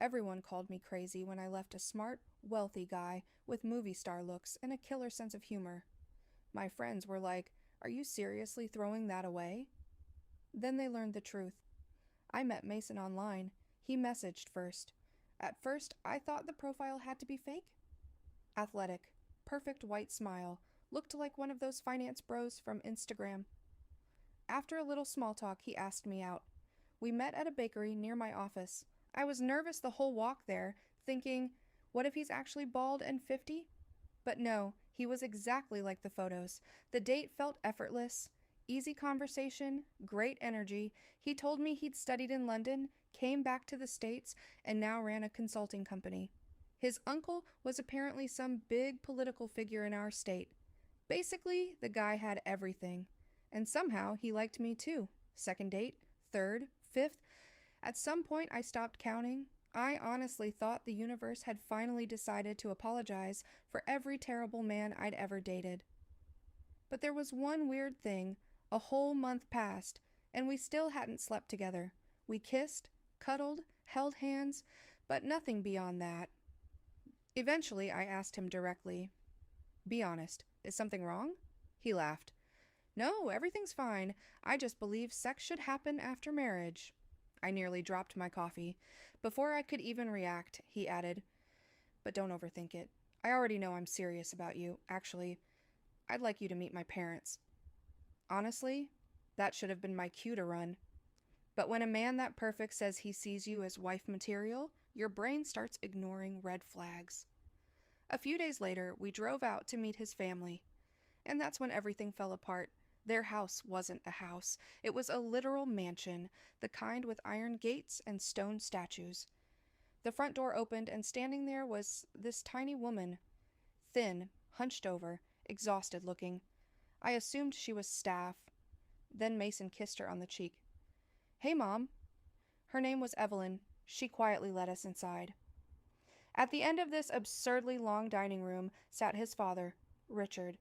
Everyone called me crazy when I left a smart, wealthy guy with movie star looks and a killer sense of humor. My friends were like, "Are you seriously throwing that away?" Then they learned the truth. I met Mason online. He messaged first. At first, I thought the profile had to be fake. Athletic, perfect white smile, looked like one of those finance bros from Instagram. After a little small talk, he asked me out. We met at a bakery near my office. I was nervous the whole walk there, thinking, what if he's actually bald and 50? But no, he was exactly like the photos. The date felt effortless. Easy conversation, great energy. He told me he'd studied in London, came back to the States, and now ran a consulting company. His uncle was apparently some big political figure in our state. Basically, the guy had everything. And somehow he liked me too. Second date, third, fifth. At some point, I stopped counting. I honestly thought the universe had finally decided to apologize for every terrible man I'd ever dated. But there was one weird thing. A whole month passed, and we still hadn't slept together. We kissed, cuddled, held hands, but nothing beyond that. Eventually, I asked him directly, "Be honest, is something wrong?" He laughed. "No, everything's fine. I just believe sex should happen after marriage." I nearly dropped my coffee. Before I could even react, he added, "But don't overthink it. I already know I'm serious about you. Actually, I'd like you to meet my parents." Honestly, that should have been my cue to run. But when a man that perfect says he sees you as wife material, your brain starts ignoring red flags. A few days later, we drove out to meet his family. And that's when everything fell apart. Their house wasn't a house. It was a literal mansion, the kind with iron gates and stone statues. The front door opened, and standing there was this tiny woman. Thin, hunched over, exhausted looking. I assumed she was staff. Then Mason kissed her on the cheek. "Hey, Mom." Her name was Evelyn. She quietly led us inside. At the end of this absurdly long dining room sat his father, Richard.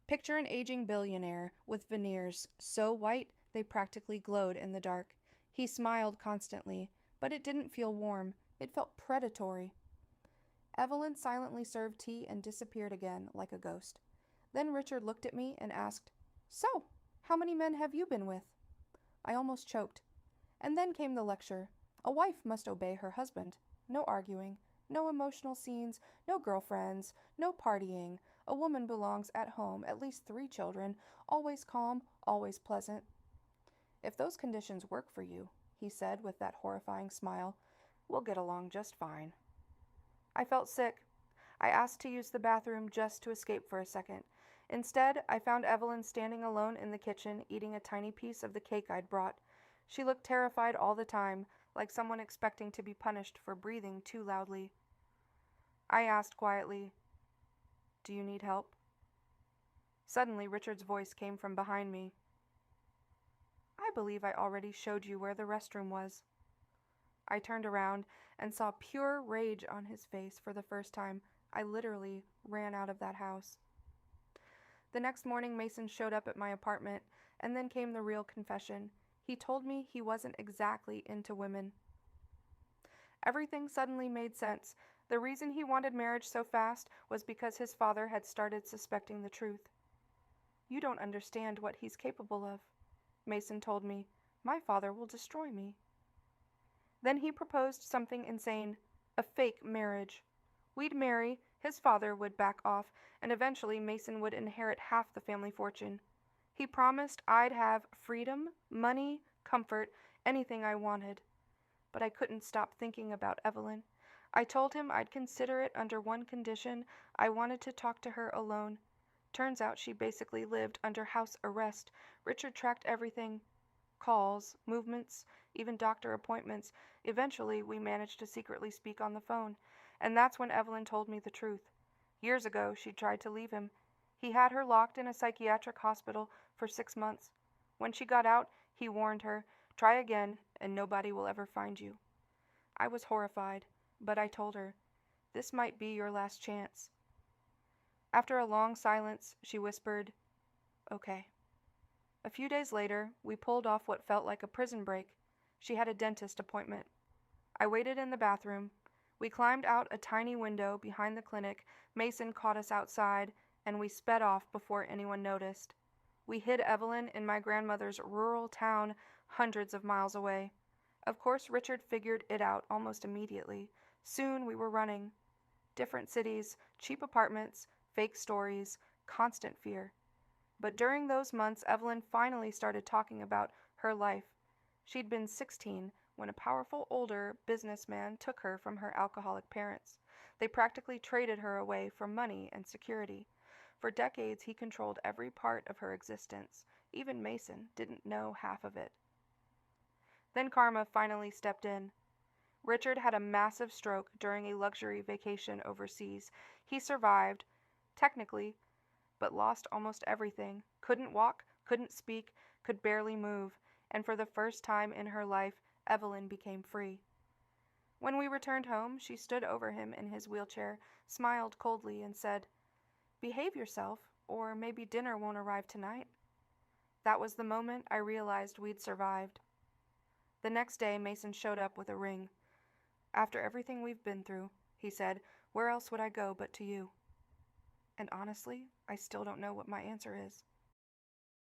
Picture an aging billionaire with veneers so white they practically glowed in the dark. He smiled constantly, but it didn't feel warm. It felt predatory. Evelyn silently served tea and disappeared again like a ghost. Then Richard looked at me and asked, "So, how many men have you been with?" I almost choked. And then came the lecture. A wife must obey her husband. No arguing. No emotional scenes, no girlfriends, no partying. A woman belongs at home, at least 3 children, always calm, always pleasant. "If those conditions work for you," he said with that horrifying smile, "we'll get along just fine." I felt sick. I asked to use the bathroom just to escape for a second. Instead, I found Evelyn standing alone in the kitchen, eating a tiny piece of the cake I'd brought. She looked terrified all the time, like someone expecting to be punished for breathing too loudly. I asked quietly, "Do you need help?" Suddenly, Richard's voice came from behind me. "I believe I already showed you where the restroom was." I turned around and saw pure rage on his face for the first time. I literally ran out of that house. The next morning, Mason showed up at my apartment, and then came the real confession. He told me he wasn't exactly into women. Everything suddenly made sense. The reason he wanted marriage so fast was because his father had started suspecting the truth. "You don't understand what he's capable of," Mason told me. "My father will destroy me." Then he proposed something insane, a fake marriage. We'd marry, his father would back off, and eventually Mason would inherit half the family fortune. He promised I'd have freedom, money, comfort, anything I wanted. But I couldn't stop thinking about Evelyn. I told him I'd consider it under one condition. I wanted to talk to her alone. Turns out she basically lived under house arrest. Richard tracked everything. Calls, movements, even doctor appointments. Eventually, we managed to secretly speak on the phone. And that's when Evelyn told me the truth. Years ago, she tried to leave him. He had her locked in a psychiatric hospital for 6 months. When she got out, he warned her, "Try again, and nobody will ever find you." I was horrified, but I told her, "This might be your last chance." After a long silence, she whispered, "Okay." A few days later, we pulled off what felt like a prison break. She had a dentist appointment. I waited in the bathroom. We climbed out a tiny window behind the clinic. Mason caught us outside, and we sped off before anyone noticed. We hid Evelyn in my grandmother's rural town, hundreds of miles away. Of course, Richard figured it out almost immediately. Soon we were running. Different cities, cheap apartments, fake stories, constant fear. But during those months, Evelyn finally started talking about her life. She'd been 16 when a powerful older businessman took her from her alcoholic parents. They practically traded her away for money and security. For decades, he controlled every part of her existence. Even Mason didn't know half of it. Then Karma finally stepped in. Richard had a massive stroke during a luxury vacation overseas. He survived, technically, but lost almost everything. Couldn't walk, couldn't speak, could barely move, and for the first time in her life, Evelyn became free. When we returned home, she stood over him in his wheelchair, smiled coldly, and said, "Behave yourself, or maybe dinner won't arrive tonight." That was the moment I realized we'd survived. The next day, Mason showed up with a ring. "After everything we've been through," he said, "where else would I go but to you?" And honestly, I still don't know what my answer is.